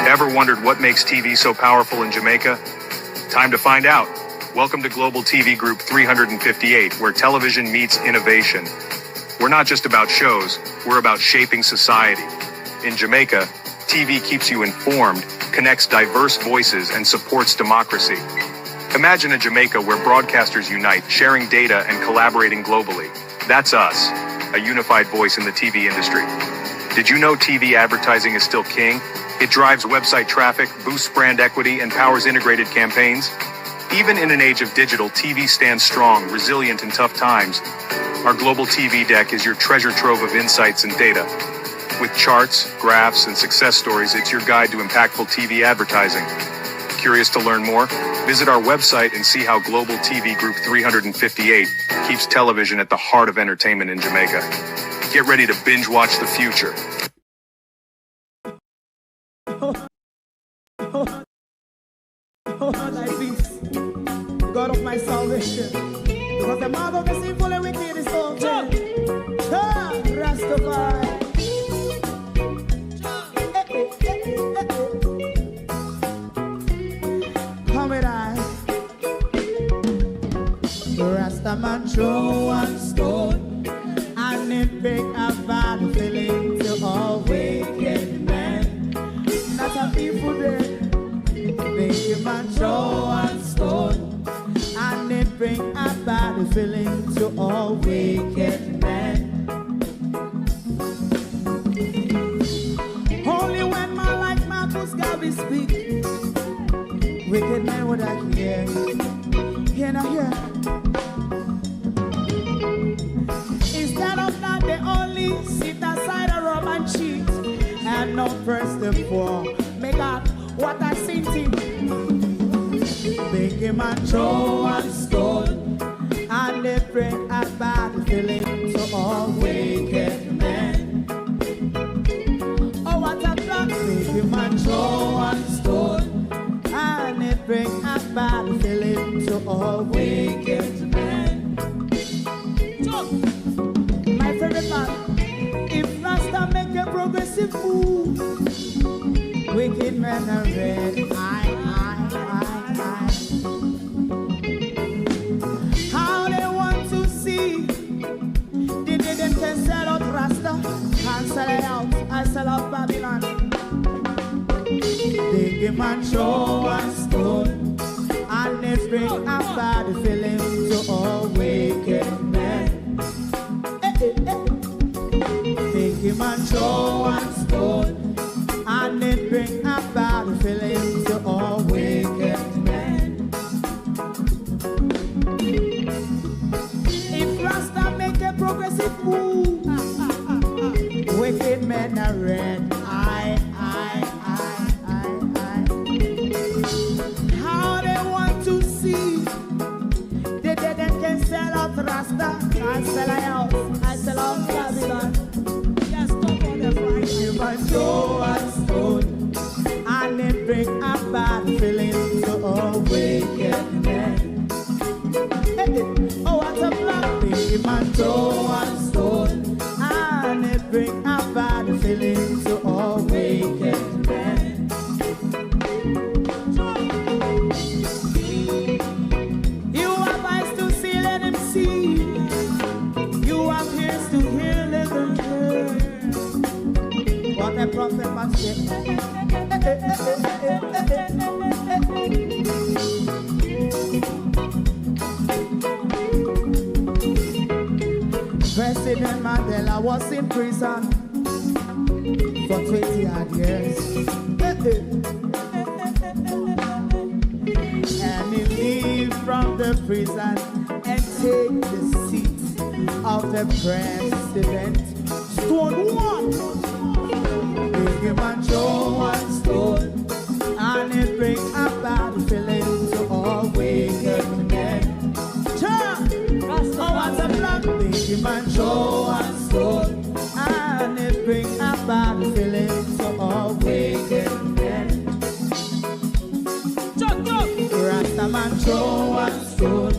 Ever wondered what makes TV so powerful in Jamaica? Time to find out. Welcome to Global TV Group 358, where television meets innovation. We're not just about shows, we're about shaping society. In Jamaica, TV keeps you informed, connects diverse voices, and supports democracy. Imagine a Jamaica where broadcasters unite, sharing data and collaborating globally. That's us, a unified voice in the TV industry. Did you know TV advertising is still king? It drives website traffic, boosts brand equity, and powers integrated campaigns. Even in an age of digital, TV stands strong, resilient in tough times. Our Global TV Deck is your treasure trove of insights and data. With charts, graphs, and success stories, it's your guide to impactful TV advertising. Curious to learn more? Visit our website and see how Global TV Group 358 keeps television at the heart of entertainment in Jamaica. Get ready to binge watch the future. God of my salvation, because the mouth of the sinful and wicked is open. Rastafari. Come with I. Rastaman throw one stone, and it bring a bad feeling to all wicked men. That's a people there. Make a man throw one stone, and it bring a bad feeling to all wicked men. Only when man like Marcus Garvey speak, wicked men would I hear. Hear not hear. Instead of that, they only sit aside a rub and cheat, and not press the poor. Make God what I seen him. Make him a throw one stone, and they bring a bad feeling to all wicked men. Oh, what a plan! Make him a throw one stone, and they bring a bad feeling to all wicked men. My favorite man, if Rasta make a progressive move, wicked men are red. How they want to see? They didn't can sell out Rasta and sell it out. I sell out Babylon. They give man show and stone, and they bring a bad feeling to all wicked men. They give man show and stone, and it bring a bad feeling to all wicked men. If Rasta make a progressive move, wicked men are red. How they want to see? They didn't can sell out Rasta. I sell out. I sell out Babylon. Yes, stop on the Friday. But show and stone, and it bring a bad feeling to all wicked men. Oh, what a black baby man, show and stone, and it bring a bad feeling to all wicked men. You have eyes to see, let him see. You have ears to hear, let them hear. What a prophet must say. President Mandela was in prison for 20 odd years. And he leave from the prison and take the seat of the president. Stone one. Big him and show one stone, and it bring a bad feeling to all wicked men. Oh, what's a black big him and show one stone, and it bring a bad feeling to all wicked men. Rastaman show one stone,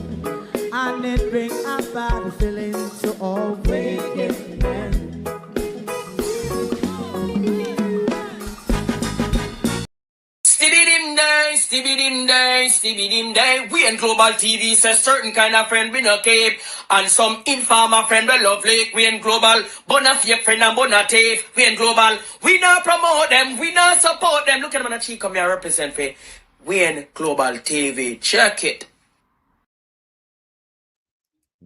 and it bring a bad feeling to all wicked men. Stevie day. We in Global TV says certain kind of friend we no keep. And some informer friend we love like. We in Global, bona fake friend and bona tape. We in Global, we not promote them, we not support them. Look at them on the cheek, come here represent for. We in Global TV, check it.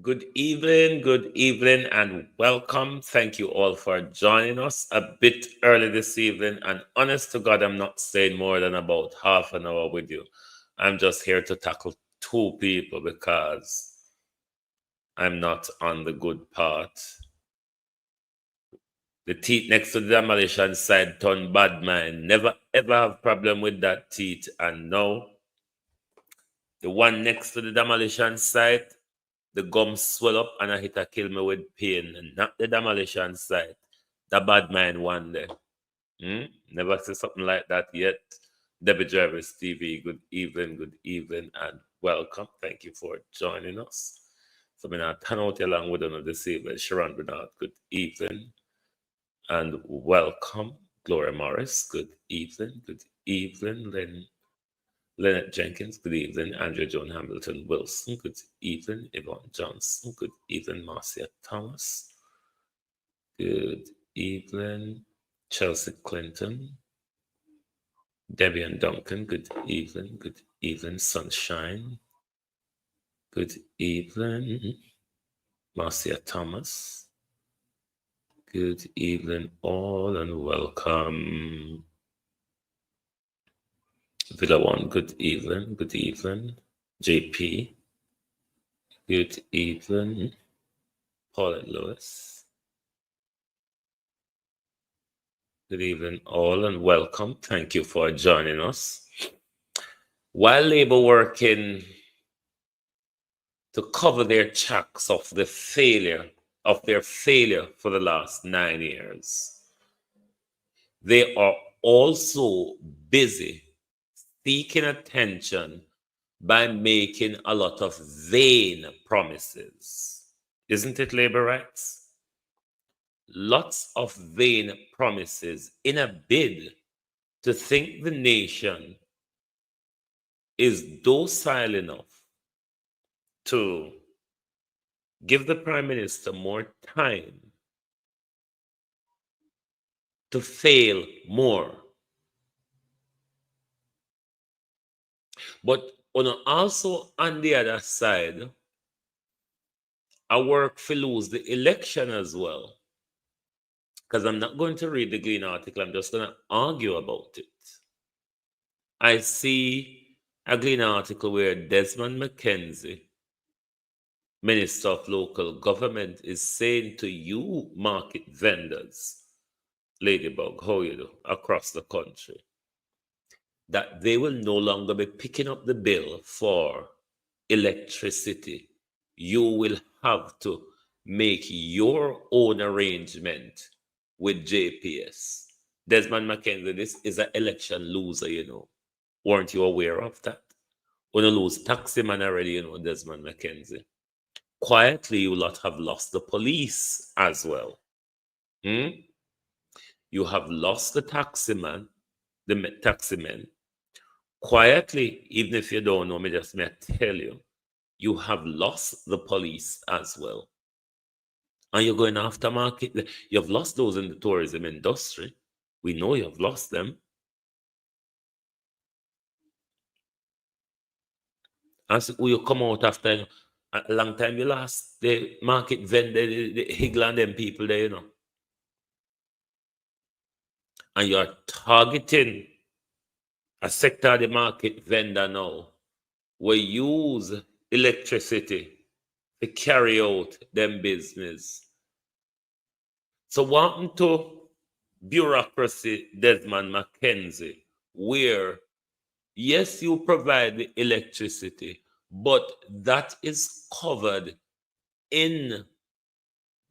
Good evening, and welcome. Thank you all for joining us a bit early this evening. And honest to God, I'm not staying more than about half an hour with you. I'm just here to tackle two people because I'm not on the good part. The teeth next to the demolition side turn bad mind. Never ever have problem with that teeth. And now, the one next to the demolition site, the gums swell up and I hit a kill me with pain. And not the demolition site. The bad mind one day. Never see something like that yet. Debbie Jarvis TV, good evening, and welcome. Thank you for joining us. So I'm going to turn out along with another this evening. Sharon Bernard, good evening, and welcome. Gloria Morris, good evening. Leonard Jenkins, good evening. Andrea Joan Hamilton Wilson, good evening. Yvonne Johnson, good evening. Marcia Thomas, good evening. Chelsea Clinton, Debbie and Duncan, good evening. Sunshine, good evening. Marcia Thomas, good evening all and welcome. Villa One, good evening. JP, good evening. Paulette Lewis, good evening all and welcome. Thank you for joining us. While Labour working to cover their tracks of their failure for the last 9 years, they are also busy seeking attention by making a lot of vain promises. Isn't it, Labour rights? Lots of vain promises in a bid to think the nation is docile enough to give the Prime Minister more time to fail more. But also on the other side, I work for lose the election as well. Because I'm not going to read the Glean article, I'm just going to argue about it. I see a Glean article where Desmond McKenzie, Minister of Local Government, is saying to you market vendors, Ladybug, how you do, across the country, that they will no longer be picking up the bill for electricity. You will have to make your own arrangement with JPS. Desmond McKenzie, this is an election loser, you know. Weren't you aware of that? When you lose taxi man already, you know, Desmond McKenzie. Quietly, you lot have lost the police as well. You have lost the taxi man, the taxi men. Quietly, even if you don't know me, just may I tell you, you have lost the police as well. And you're going after market. You've lost those in the tourism industry. We know you've lost them. As you come out after a long time, you lost the market vendor, the Higland them people there, you know. And you're targeting a sector of the market vendor now will use electricity to carry out them business. So what happened to bureaucracy, Desmond McKenzie, where yes, you provide the electricity, but that is covered in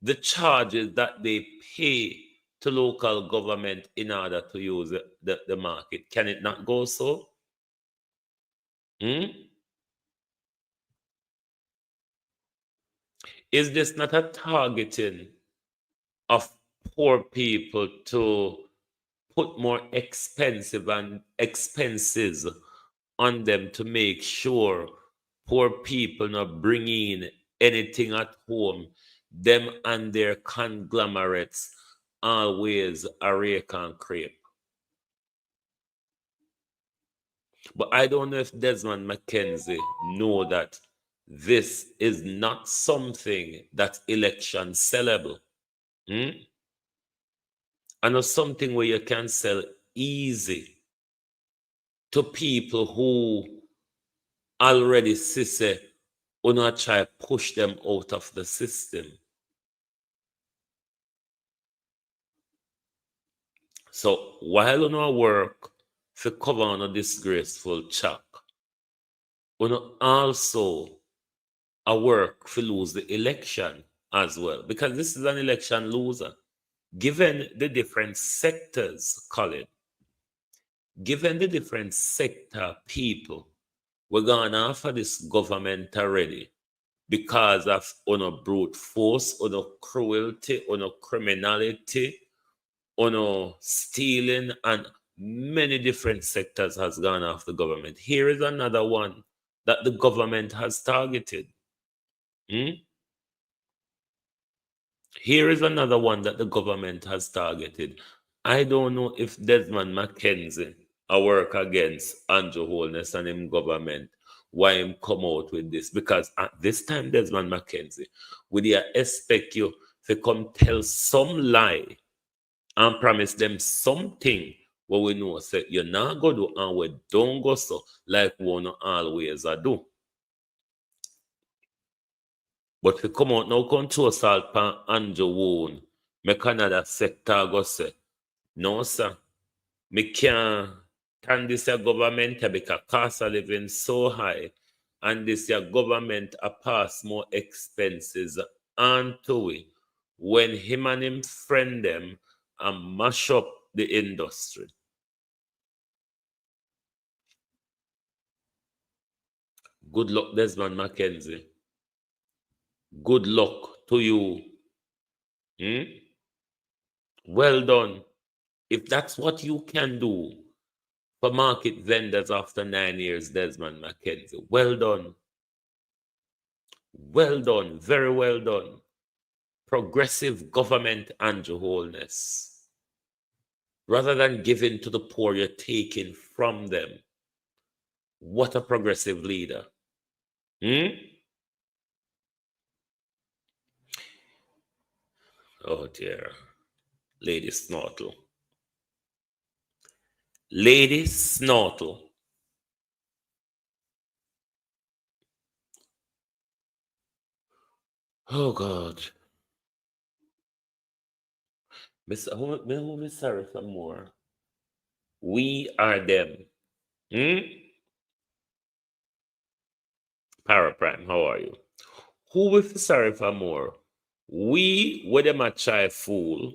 the charges that they pay to local government in order to use the market. Can it not go so? Is this not a targeting of poor people to put more expensive and expenses on them to make sure poor people not bring in anything at home. Them and their conglomerates always a rake and crepe. But I don't know if Desmond McKenzie know that this is not something that election sellable. Hmm? And it's something where you can sell easy to people who already say, not try push them out of the system. So while on work for cover on a disgraceful check, also a work for lose the election as well, because this is an election loser. Given the different sectors, Colin, given the different sector people, we're going after this government already because of brute force, cruelty, criminality, stealing, and many different sectors has gone after the government. Here is another one that the government has targeted. Here is another one that the government has targeted. I don't know if Desmond McKenzie a work against Andrew Holness and him government, why him come out with this. Because at this time, Desmond McKenzie, would you expect you to come tell some lie and promise them something what we know say you're not going to do and we don't go so like one always a do. But if you come out now, control salt pan Andrew Woon, make another sector go say, no, sir, me can't can this your government because cost of living so high, and this your government a pass more expenses onto it when him and him friend them and mash up the industry. Good luck, Desmond McKenzie. Good luck to you. Well done. If that's what you can do for market vendors after 9 years, Desmond McKenzie, well done. Well done. Very well done. Progressive government, Andrew Holness. Rather than giving to the poor, you're taking from them. What a progressive leader. Oh dear. Lady Snortle. Lady Snortle. Oh God. Miss sorry for more. We are them. Paraprime, how are you? Who will feel sorry for more? We, where them a try fool,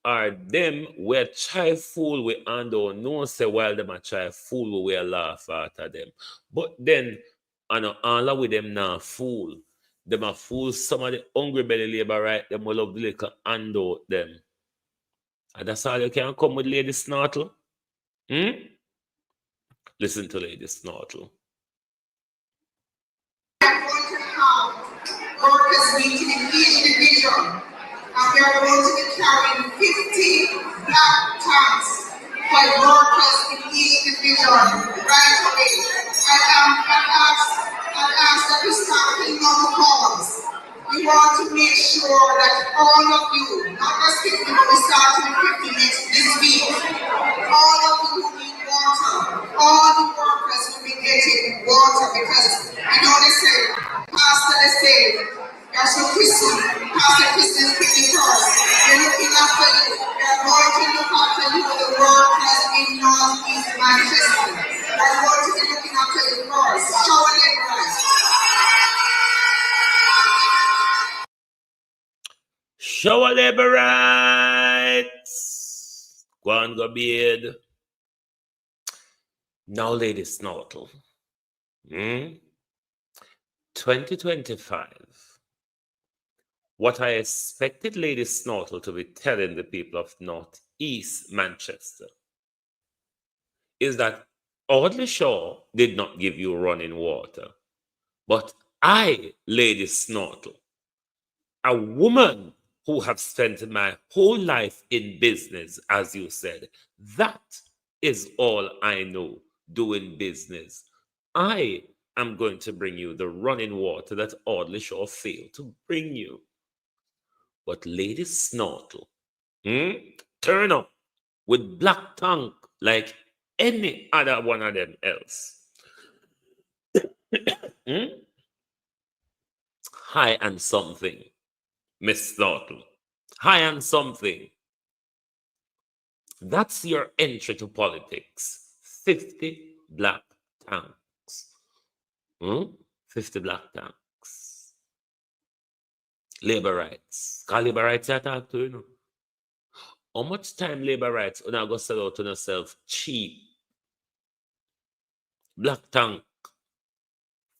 or them where try fool we and don't know say while them a try fool we laugh after them. But then, I know all with them now fool. Them a fool some of the hungry belly labor, right? Them will love the little hand out them. And that's all you can come with Lady Snortle. Listen to Lady Snortle. Workers meeting in each division, and we are going to be carrying 50 black tanks for workers in each division right away. I ask that we start picking up the calls. We want to make sure that all of you, not just 50, but we start with 50 this week, all of you who need water, all the workers will be getting water because you know they say, Pastor, they say, Pastor Christian is pretty first. They're looking after you. They're going to look after you, the workers in Northeast Manchester. They're going to be looking after you first. Shower laborers. Shower laborites. Go on, go beard. Now, Lady Snortle. 2025. What I expected Lady Snortle to be telling the people of Northeast Manchester is that Audley Shaw did not give you running water, but I, Lady Snortle, a woman who have spent my whole life in business, as you said, that is all I know doing business. I am going to bring you the running water that Audley Shaw failed to bring you. But Lady Snortle, turn up with black tongue like any other one of them else. High and something, Miss Snortle. High and something. That's your entry to politics. 50 black tanks. 50 black tanks. Labor rights. Call labor rights I talk to, you know. How much time labor rights when I go sell out to yourself cheap? Black tank,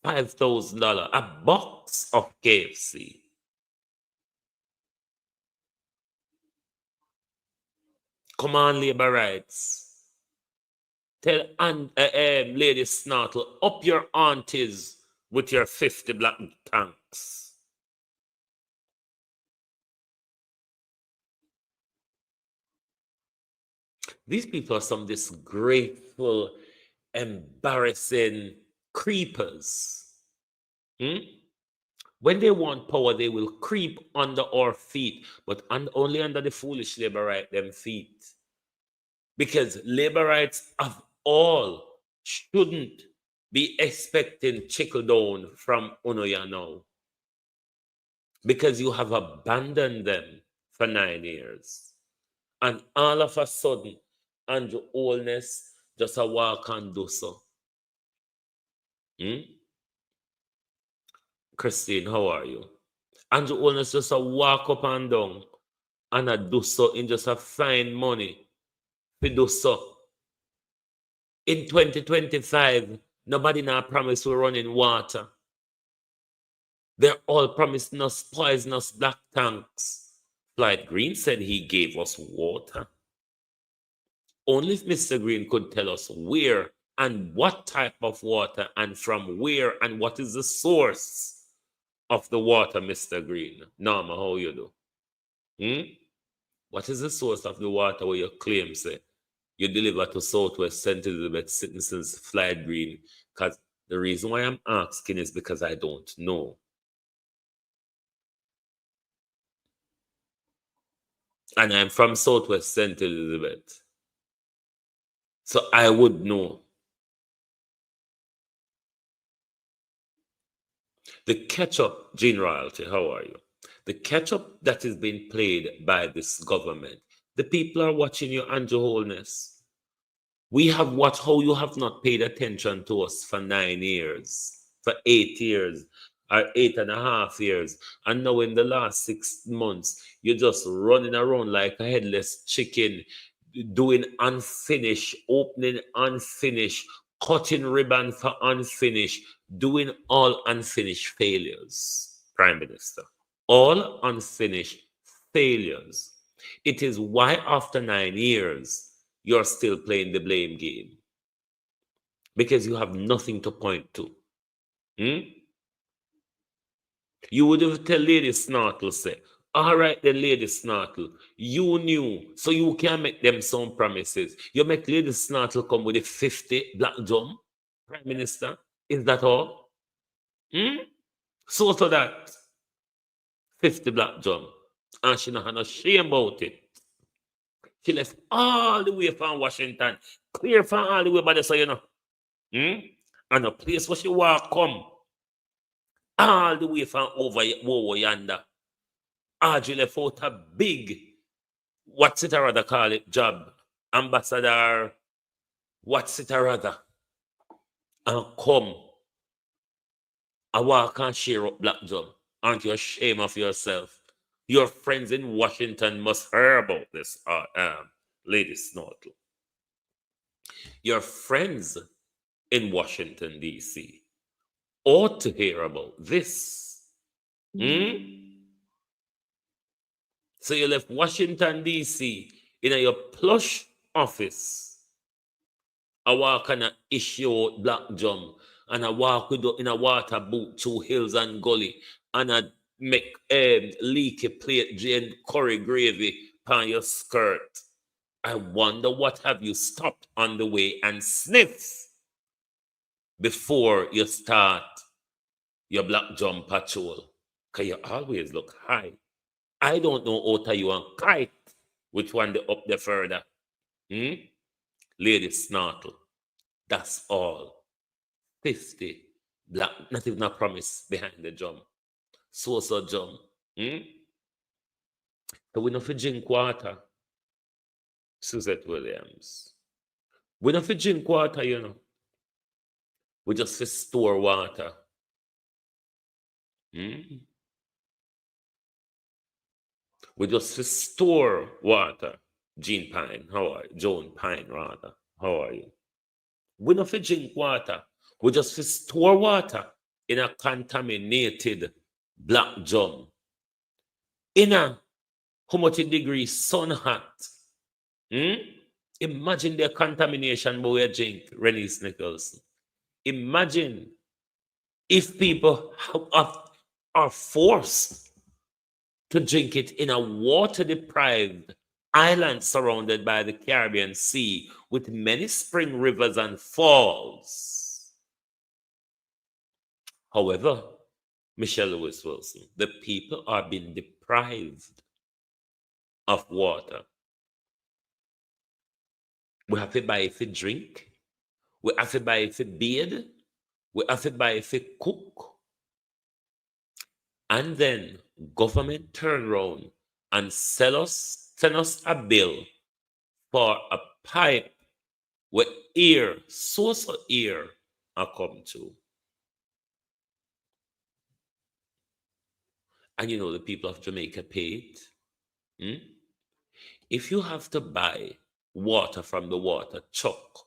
$5,000. A box of KFC. Come on, labor rights. Tell Lady Snortle, up your aunties with your 50 black tanks. These people are some disgraceful, embarrassing creepers. When they want power, they will creep under our feet, but only under the foolish labor right them feet. Because labor rights of all shouldn't be expecting trickle down from Unoya now. Because you have abandoned them for 9 years. And all of a sudden, Andrew Holness just a walk and do so. Christine, how are you? Andrew Holness just a walk up and down and a do so in just a find money. We do so. In 2025, nobody now promised we're running water. They're all promising us poisonous black tanks. Floyd Green said he gave us water. Only if Mr. Green could tell us where and what type of water and from where and what is the source of the water, Mr. Green. Norma, how you do? What is the source of the water where you claim, say, you deliver to Southwest St. Elizabeth citizens Floyd Green? Because the reason why I'm asking is because I don't know. And I'm from Southwest St. Elizabeth. So I would know. The catch-up, Gene Royalty, how are you? The catch-up that is being played by this government, the people are watching you, Andrew Holness. We have watched how you have not paid attention to us for 9 years, for 8 years, or 8.5 years. And now in the last 6 months, you're just running around like a headless chicken, doing unfinished, opening unfinished, cutting ribbon for unfinished, doing all unfinished failures, Prime Minister. All unfinished failures. It is why after 9 years, you're still playing the blame game. Because you have nothing to point to. You would have tell Lady Snortle, say, all right then, Lady Snortle, you knew, so you can make them some promises. You make Lady Snortle come with a 50 black drum, Prime Minister. Is that all? So to that 50 black drum. And she not had no shame about it. She left all the way from Washington, clear from all the way by the so you know. And a place where she walk come. All the way from over yonder. Audrey left out a big, what's it rather call it, job. Ambassador, what's it rather. And come. I walk and share up black drum. Aren't you ashamed of yourself? Your friends in Washington must hear about this, Lady Snortle. Your friends in Washington, D.C. ought to hear about this. So you left Washington, D.C. in your plush office I walk on a issue black jump, and I walk with in a water boot through hills and gully, and I make leaky plate Jane curry gravy on your skirt. I wonder what have you stopped on the way and sniff before you start your black jump patrol. Because you always look high. I don't know out of you and kite. Which one the up the further? Lady snortle. That's all. 50 black, not even a promise behind the jump. So jump. So we don't fi drink water. Suzette Williams. We don't fi drink water, you know. We just fi store water. We just fi store water. Jean Pine, how are you? Joan Pine, rather. How are you? We don't fi drink water. We just fi store water in a contaminated black drum. In a how much degree sun hot. Imagine the contamination but we drink, Rennie Nicholson. Imagine if people are forced to drink it in a water-deprived island surrounded by the Caribbean Sea with many spring rivers and falls. However, Michelle Lewis Wilson, the people are being deprived of water. We have to buy if it drink. We have to buy if it bathe. We have to buy if it cook. And then government turn around and send us a bill for a pipe where source of air are come to. And you know the people of Jamaica pay it. If you have to buy water from the water truck,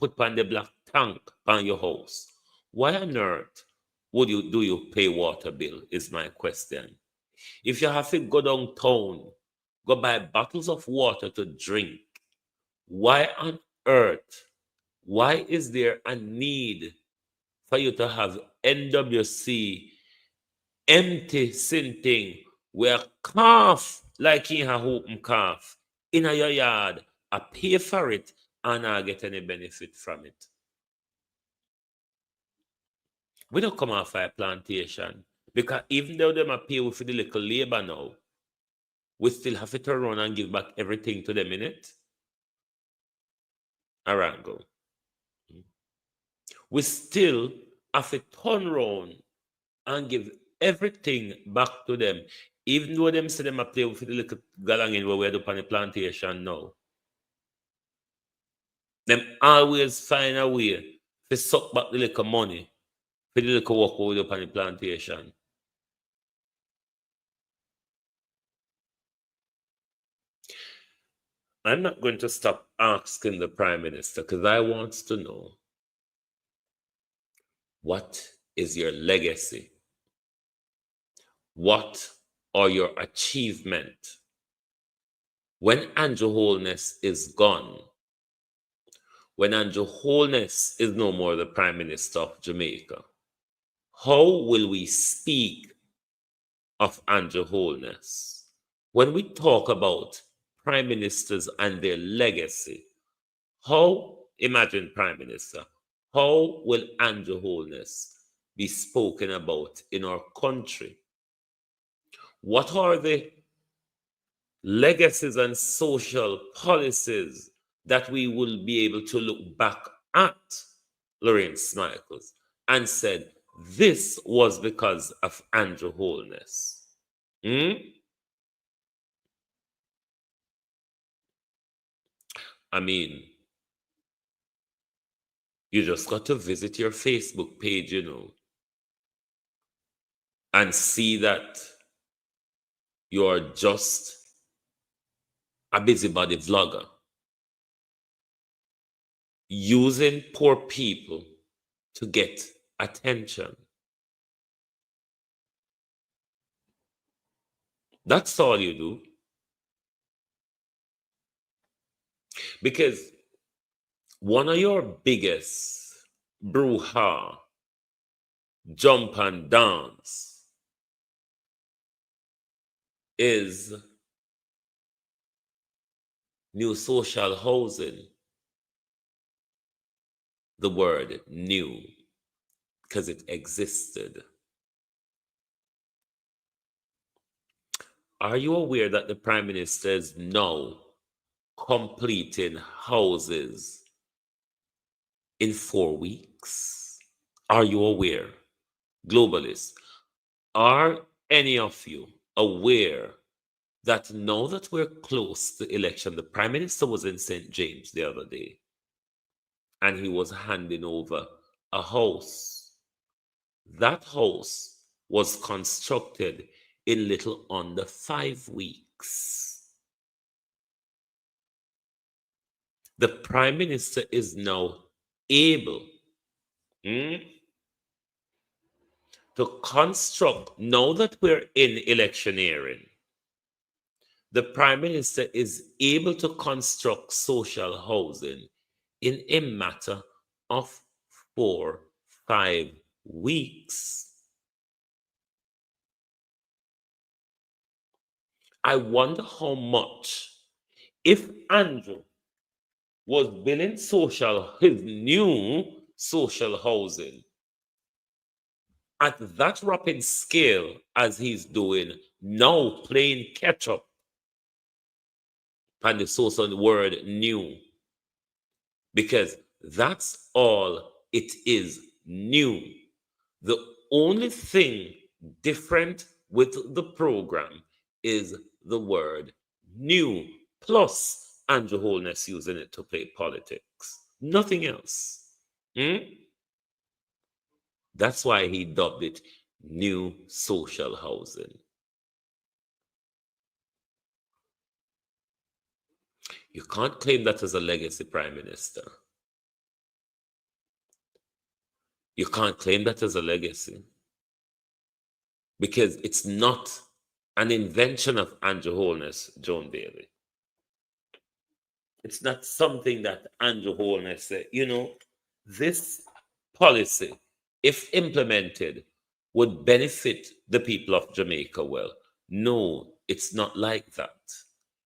put on the black tank on your house, why on earth do you pay water bill is my question. If you have to go downtown, go buy bottles of water to drink, why on earth, why is there a need for you to have NWC empty sinting where calf like in a hoop calf in your yard, I pay for it and I get any benefit from it? We don't come off a plantation because even though them are pay for the little labor now, we still have to turn around and give back everything to them in it. Arango. We still have to turn around and give everything back to them, even though them say them are play with the little galangin where we're up on the plantation now. Them always find a way to suck back the little money for the little work over up on the plantation. I'm not going to stop asking the Prime Minister because I want to know, what is your legacy? What are your achievements? When Andrew Holness is gone, when Andrew Holness is no more the Prime Minister of Jamaica, how will we speak of Andrew Holness? When we talk about Prime Ministers and their legacy, imagine Prime Minister, how will Andrew Holness be spoken about in our country? What are the legacies and social policies that we will be able to look back at Lawrence Michaels and said, this was because of Andrew Holness? I mean, you just got to visit your Facebook page, you know, and see that you're just a busybody vlogger using poor people to get attention. That's all you do. Because one of your biggest brouhaha, jump and dance is new social housing. The word new, because it existed. Are you aware that the Prime Minister is now completing houses in 4 weeks? Are you aware? Globalists, are any of you aware that now that we're close to election, the Prime Minister was in St. James the other day, and he was handing over a house. That house was constructed in little under 5 weeks. The Prime Minister is now able to construct, now that we're in electioneering, the Prime Minister is able to construct social housing in a matter of 4-5 weeks. I wonder how much, if Andrew was building his new social housing at that rapid scale as he's doing now, playing catch up, and the source of the word new, because that's all it is, new. The only thing different with the program is the word new, plus Andrew Holness using it to play politics. Nothing else. That's why he dubbed it new social housing. You can't claim that as a legacy Prime Minister. You can't claim that as a legacy, because it's not an invention of Andrew Holness, Joan Bailey. It's not something that Andrew Holness said. This policy, if implemented, would benefit the people of Jamaica well. No, it's not like that.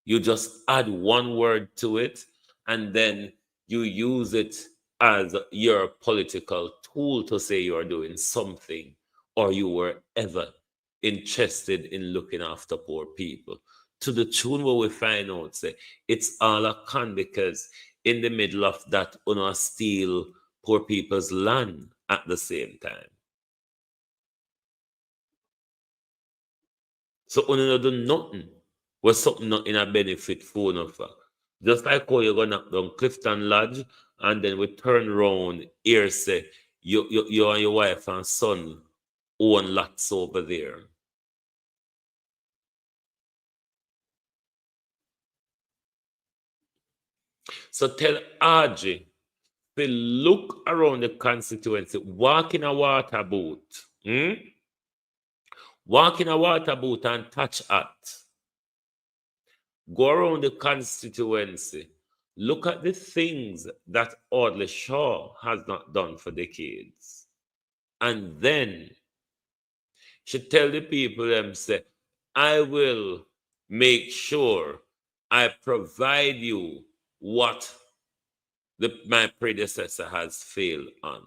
You just add one word to it, and then you use it as your political tool to say you are doing something, or you were ever interested in looking after poor people. To the tune where we find out, say, it's all a con, because in the middle of that, una steal poor people's land at the same time. So una do nothing with something not in a benefit for no fact. Just like how you're gonna knock down Clifton Lodge, and then we turn around here, say you and your wife and son own lots over there. So tell RJ to look around the constituency, walk in a water boat, walk in a water boat and touch at. Go around the constituency, look at the things that Audley Shaw has not done for decades. And then she tell the people them, say, I will make sure I provide you what my predecessor has failed on.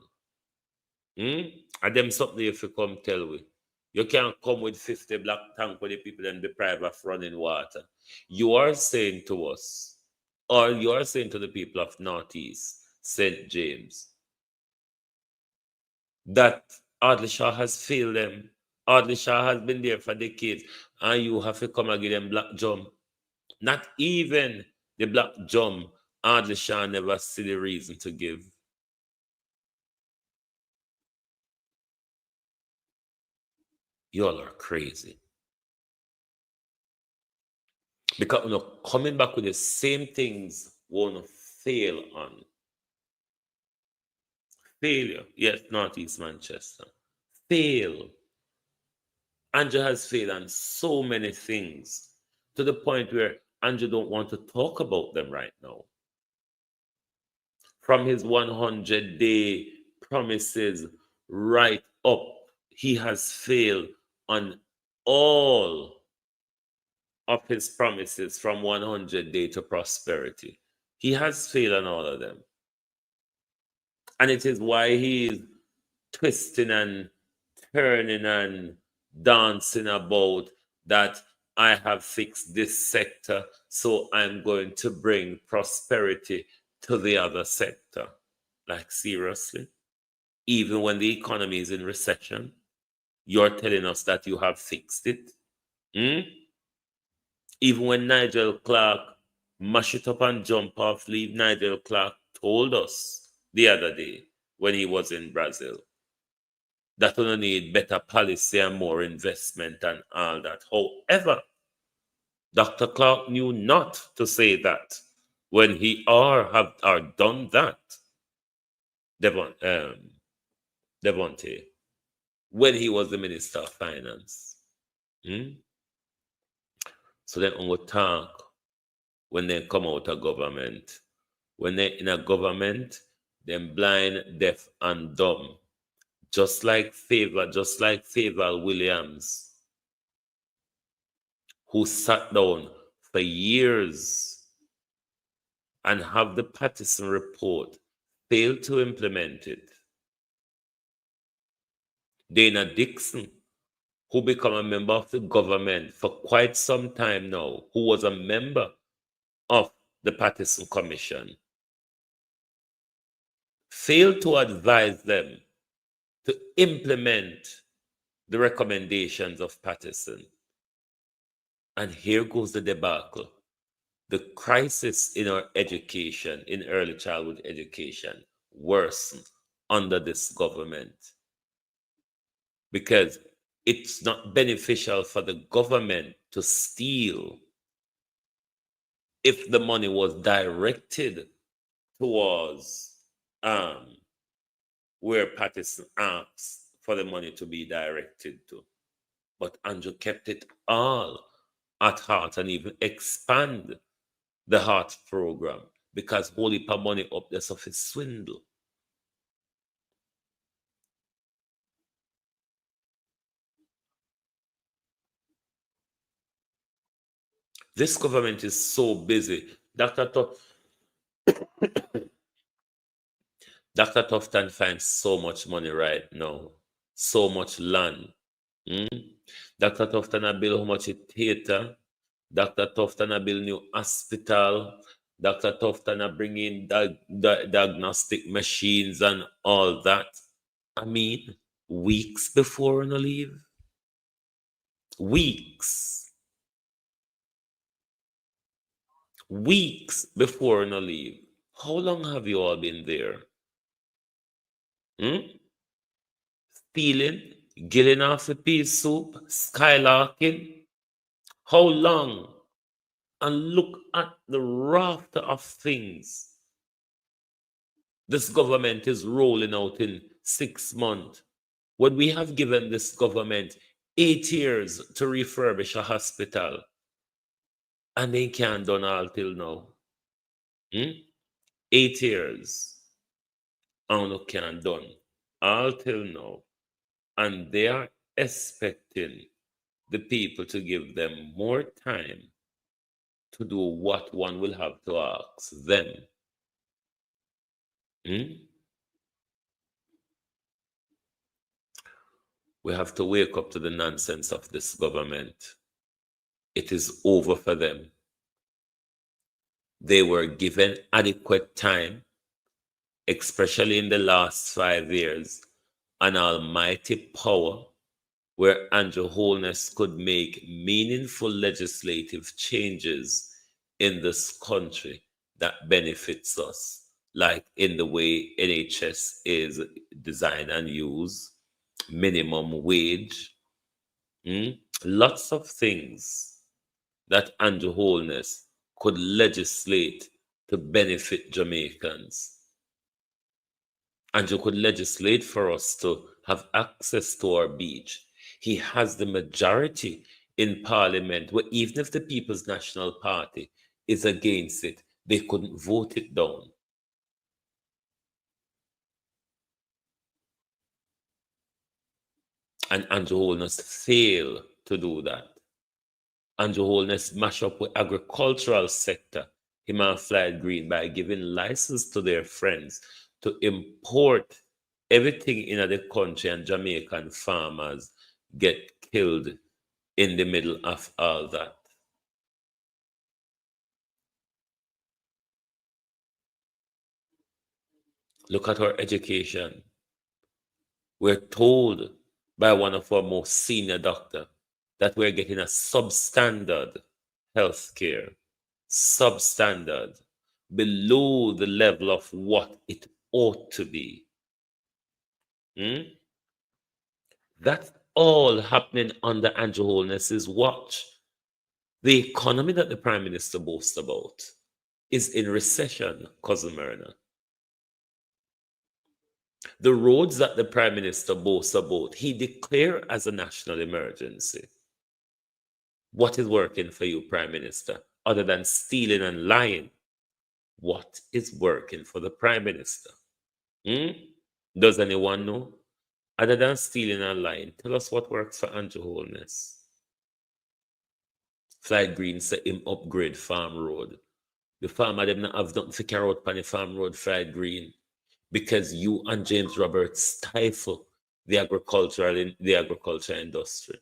And them something if you come tell we. You can't come with 50 black tank with the people and deprive of running water. You are saying to us, or you are saying to the people of Northeast, St. James, that Audley Shaw has failed them. Audley Shaw has been there for decades, and you have to come and give them black jump. Not even the black jump, Audley Shaw never see the reason to give. Y'all are crazy. Because coming back with the same things won't fail on. Failure. Yes, Northeast Manchester. Fail. Andrew has failed on so many things, to the point where Andrew don't want to talk about them right now. from his 100-day promises right up. He has failed on all of his promises from 100-day to prosperity. He has failed on all of them. And it is why he is twisting and turning and dancing about that I have fixed this sector, so I'm going to bring prosperity to the other sector. Like, seriously? Even when the economy is in recession, you're telling us that you have fixed it? Even when Nigel Clark mash it up and jump off leave, Nigel Clark told us the other day when he was in Brazil that we need better policy and more investment and all that. However, Dr. Clark knew not to say that when he have done that. Devontae, when he was the Minister of Finance. So then on will talk when they come out of government. When they're in a government, them blind, deaf, and dumb. Just like Favor Williams, who sat down for years and have the Patterson report, failed to implement it. Dana Dixon, who became a member of the government for quite some time now, who was a member of the Patterson Commission, failed to advise them to implement the recommendations of Patterson. And here goes the debacle. The crisis in our education, in early childhood education, worsened under this government. Because it's not beneficial for the government to steal if the money was directed towards where Patterson asked for the money to be directed to. But Andrew kept it all at heart and even expand the heart program because whole heap of money up there of his swindle. This government is so busy. Dr. Tufton finds so much money right now, so much land. Dr. Tufton a build how much theater. Dr. Tufton a build new hospital. Dr. Tufton a bring in diagnostic machines and all that. I mean, weeks before on leave. Weeks before on leave. How long have you all been there? Stealing, gilling off the pea soup, skylarking. How long? And look at the raft of things this government is rolling out in 6 months. When we have given this government 8 years to refurbish a hospital, and they can't done all till now. 8 years. And they can't done all till now. And they are expecting the people to give them more time to do what one will have to ask them. We have to wake up to the nonsense of this government. It is over for them. They were given adequate time, especially in the last 5 years, an almighty power where Andrew Holness could make meaningful legislative changes in this country that benefits us, like in the way NHS is designed and used, minimum wage, lots of things that Andrew Holness could legislate to benefit Jamaicans. Andrew could legislate for us to have access to our beach. He has the majority in Parliament, where even if the People's National Party is against it, they couldn't vote it down. And Andrew Holness failed to do that. Andrew Holness mash up with agricultural sector, him and Floyd Green, by giving license to their friends to import everything in the country, and Jamaican farmers get killed in the middle of all that. Look at our education. We're told by one of our most senior doctors that we're getting a substandard health care, substandard, below the level of what it ought to be. That's all happening under Andrew Holness's watch. The economy that the Prime Minister boasts about is in recession, Cousin Myrna. The roads that the Prime Minister boasts about, he declared as a national emergency. What is working for you, Prime Minister, other than stealing and lying? What is working for the Prime Minister? Does anyone know? Other than stealing and lying, tell us what works for Andrew Holness. Floyd Green said him upgrade Farm Road. The farmer them not have nothing to carry out on the Farm Road, Floyd Green, because you and James Roberts stifle the agriculture industry.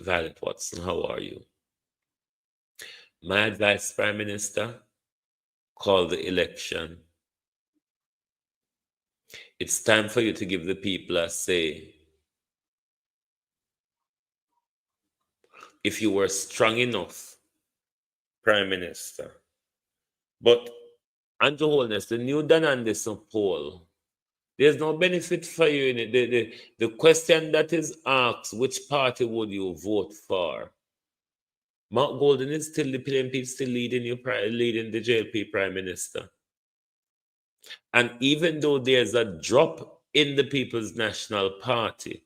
Violet Watson, how are you? My advice, Prime Minister, call the election. It's time for you to give the people a say. If you were strong enough, Prime Minister. But Andrew Holness, the new Dan Anderson poll, there's no benefit for you in it. The question that is asked, which party would you vote for? Mark Golden is still the PNP, still leading the JLP Prime Minister. And even though there's a drop in the People's National Party,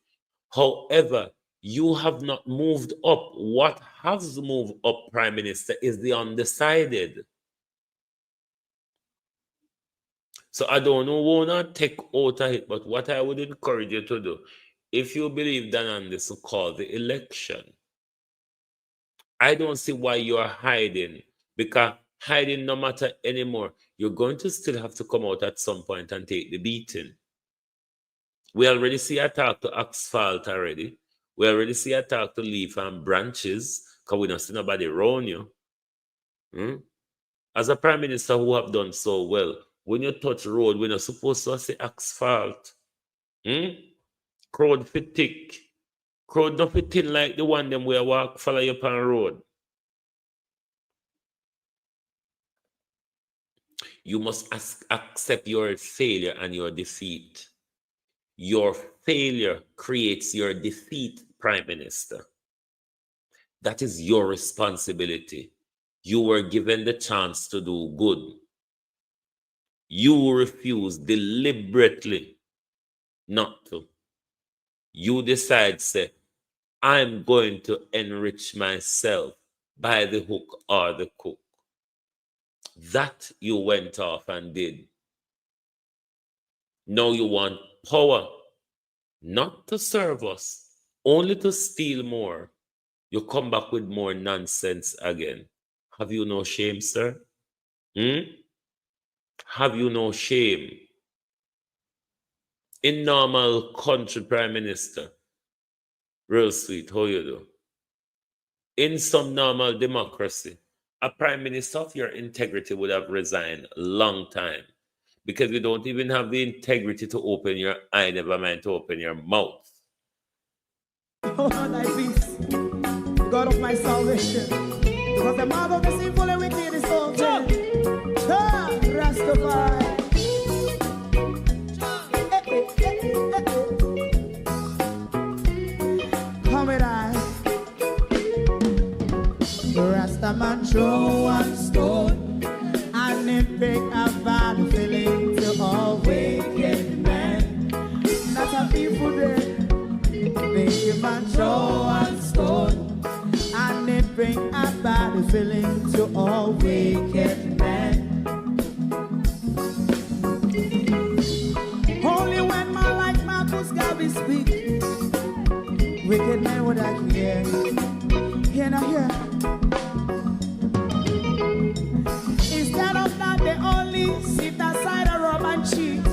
however, you have not moved up. What has moved up, Prime Minister, is the undecided. So I don't know, won't take out of it, but what I would encourage you to do, if you believe Dan Anderson call the election, I don't see why you're hiding, because hiding no matter anymore. You're going to still have to come out at some point and take the beating. We already see a talk to asphalt already. We already see a talk to leaf and branches, because we don't see nobody around you. As a Prime Minister who have done so well, when you touch road, we're not supposed to say asphalt. Crowd fit thick. Crowd not fit thin like the one them where walk follow you up on road. You must accept your failure and your defeat. Your failure creates your defeat, Prime Minister. That is your responsibility. You were given the chance to do good. You refuse deliberately not to. You decide, say, I'm going to enrich myself by the hook or the crook. That you went off and did. Now you want power, not to serve us, only to steal more. You come back with more nonsense again. Have you no shame, sir? Have you no shame? In normal country, Prime Minister, real sweet, how you do? In some normal democracy, a Prime Minister of your integrity would have resigned a long time, because you don't even have the integrity to open your eye, never mind to open your mouth. Oh, thy peace, God of my salvation, because the mouth of the sinful and wicked is open. Rastafari. Come with I. Rastaman throw one stone, and it break a bad feeling to all wicked men. Not a people there. Make a man throw one stone, and it bring a bad bad feeling to all wicked men. Only when man like Marcus Garvey speak, wicked men would I hear. Hear now hear. Instead of that, they only sit aside and rob and cheat,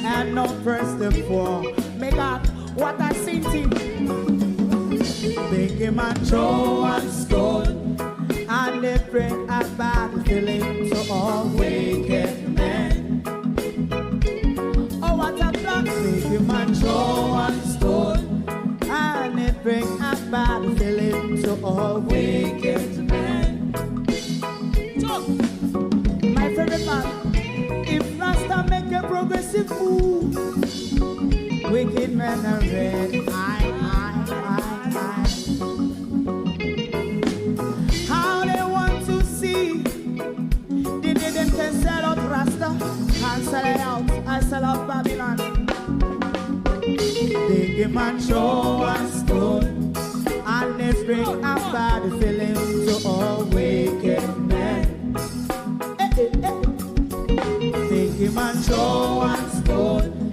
and not first and for make out what I seen to. Make him a throw and stone, and they bring a bad feeling to all wicked men. Oh, what a plan! Make him a throw and stone, and they bring a bad feeling to all wicked men. So, my favorite part, if Rasta make a progressive move, wicked men are red. How they want to see the day them can sell out Rasta and sell it out and sell out Babylon. They give man show and stone, and they bring a bad feeling to all wicked men. They give man show and stone,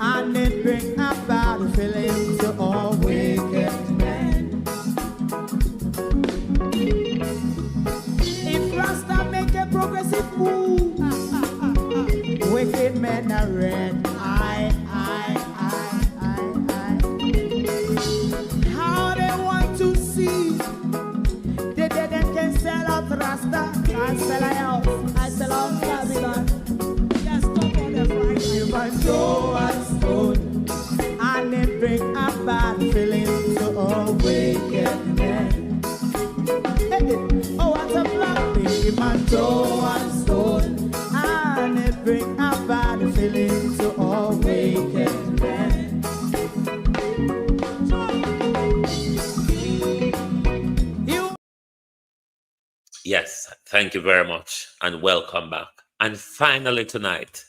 and they bring a bad feeling to all wicked men. If Rasta make a progressive move, wicked men are red. How they want to see the dead and can sell out Rasta and sell out, I sell out Babylon. Just stop on the front. You might throw and stone, and they bring a bad feeling to all wicked men. Oh, what a black baby man, throw and stone, and they bring a bad feeling to all wicked men. Yes, thank you very much and welcome back. And finally tonight,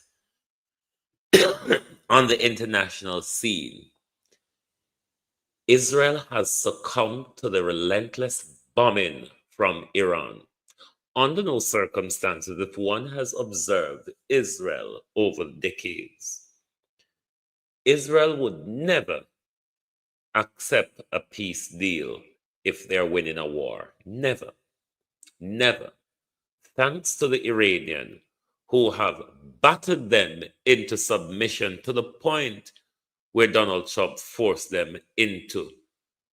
on the international scene, Israel has succumbed to the relentless bombing from Iran. Under no circumstances, if one has observed Israel over decades, Israel would never accept a peace deal if they're winning a war. Never. Never. Thanks to the Iranian, who have battered them into submission to the point where Donald Trump forced them into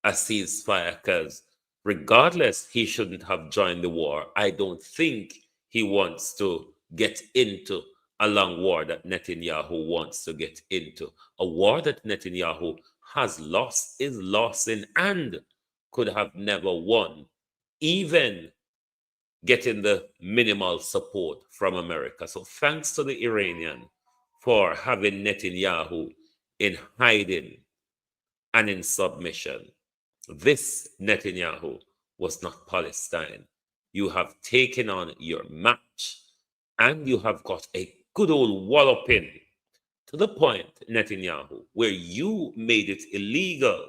a ceasefire, because regardless, he shouldn't have joined the war. I don't think he wants to get into a long war that Netanyahu wants to get into. A war that Netanyahu has lost, is losing, and could have never won, even getting the minimal support from America. So thanks to the Iranian for having Netanyahu in hiding and in submission. This Netanyahu was not Palestine. You have taken on your match, and you have got a good old walloping, to the point, Netanyahu, where you made it illegal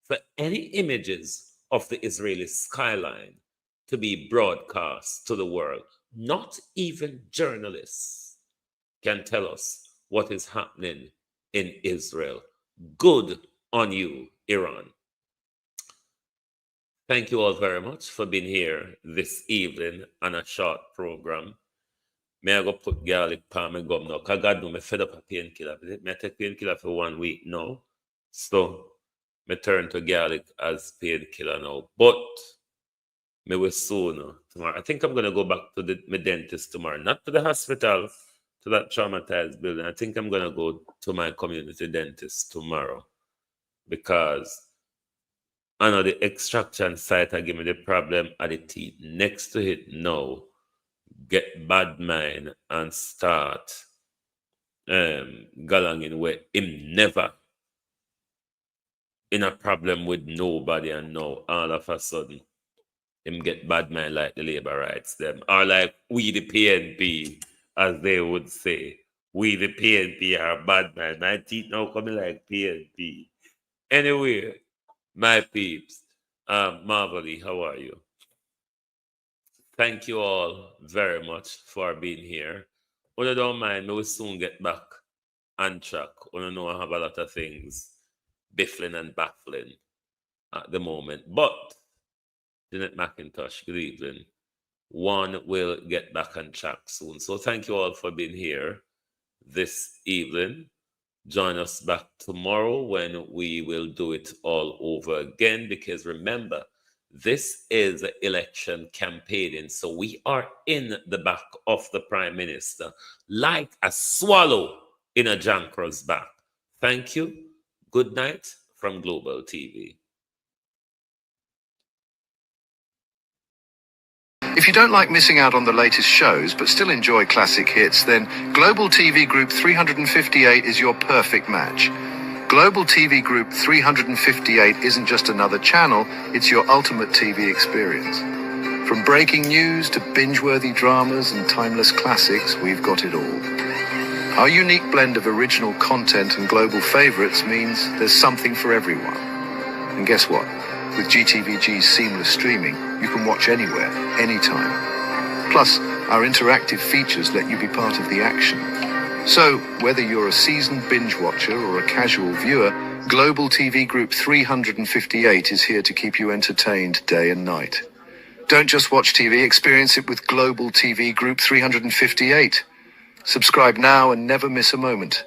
for any images of the Israeli skyline to be broadcast to the world. Not even journalists can tell us what is happening in Israel. Good on you, Iran. Thank you all very much for being here this evening on a short program. May I go put garlic palm my gum now? Because God know me fed up a painkiller. May I take painkiller for 1 week now? So, me turn to garlic as painkiller now. But, me will soon tomorrow. I think I'm going to go back to my dentist tomorrow. Not to the hospital, to that traumatized building. I think I'm going to go to my community dentist tomorrow. Because I know the extraction site I give me the problem at the teeth. Next to it now, get bad mind and start galanging where him never in a problem with nobody, and now all of a sudden him get bad mind like the labor rights them, or like we the PNP, as they would say. We the PNP are bad mind. My teeth now coming like PNP. Anyway, my peeps, Marvelly, how are you? Thank you all very much for being here. When you don't mind, we will soon get back on track. I know I have a lot of things biffling and baffling at the moment. But Jeanette McIntosh, good evening. One will get back on track soon. So thank you all for being here this evening. Join us back tomorrow when we will do it all over again, because remember, this is election campaigning. So we are in the back of the Prime Minister like a swallow in a janker's back. Thank you. Good night from Global TV. If you don't like missing out on the latest shows but still enjoy classic hits, then Global TV Group 358 is your perfect match. Global TV Group 358 isn't just another channel, it's your ultimate TV experience. From breaking news to binge-worthy dramas and timeless classics, we've got it all. Our unique blend of original content and global favorites means there's something for everyone. And guess what? With GTVG's seamless streaming, you can watch anywhere, anytime. Plus, our interactive features let you be part of the action. So, whether you're a seasoned binge watcher or a casual viewer, Global TV Group 358 is here to keep you entertained day and night. Don't just watch TV, experience it with Global TV Group 358. Subscribe now and never miss a moment.